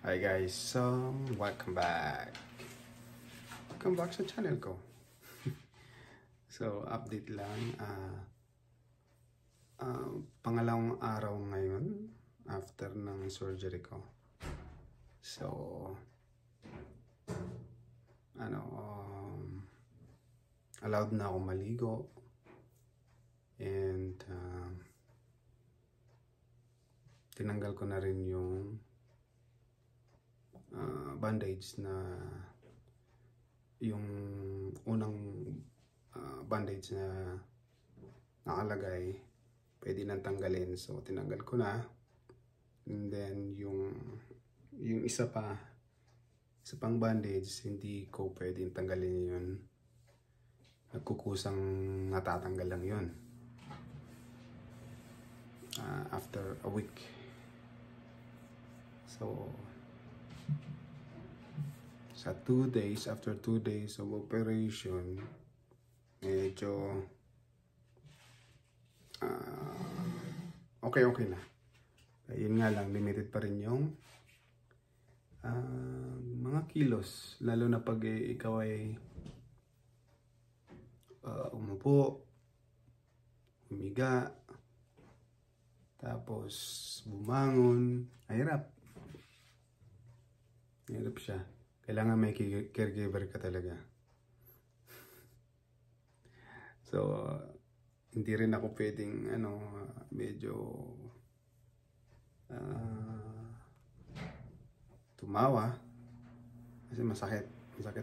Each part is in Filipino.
Hi guys, so welcome back. Welcome back sa channel ko. So update lang, pangalawang araw ngayon after ng surgery ko. So allowed na ako maligo and tinanggal ko na rin yung bandage na yung unang bandage na nakalagay, pwede nang tanggalin, so tinanggal ko na. And then yung isa pang bandage, hindi ko pwedeng tanggalin yun, nagkukusang natatanggal lang yun after a week. So sa 2 days, after 2 days of operation, medyo okay na. Yun nga lang, limited pa rin yung mga kilos, lalo na pag ikaw ay umupo, humiga, tapos bumangon, hirap siya. Kailangan may caregiver ka talaga. So hindi rin ako pwedeng medyo tumawa kasi masakit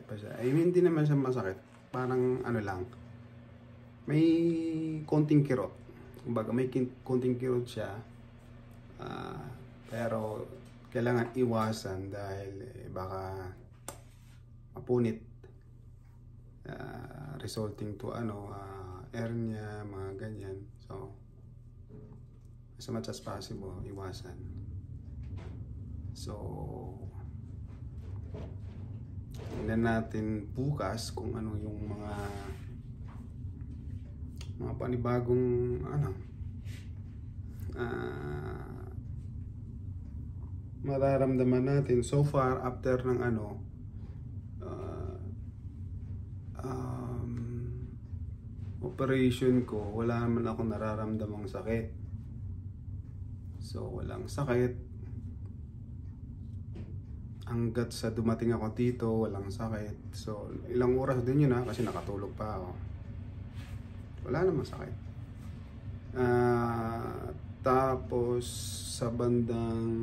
pa siya. I mean, hindi naman siya masakit, parang lang, may konting kirot. Kumbaga may konting kirot siya, pero kailangan iwasan dahil baka mapunit, resulting to hernia, mga ganyan. So as much as possible, iwasan. So tingnan natin bukas kung ano yung mga panibagong mararamdaman natin. So far, after ng operation ko, wala naman ako nararamdamang sakit. So walang sakit hanggat sa dumating ako dito, walang sakit. So ilang oras din yun kasi nakatulog pa ako, wala namang sakit. Tapos sa bandang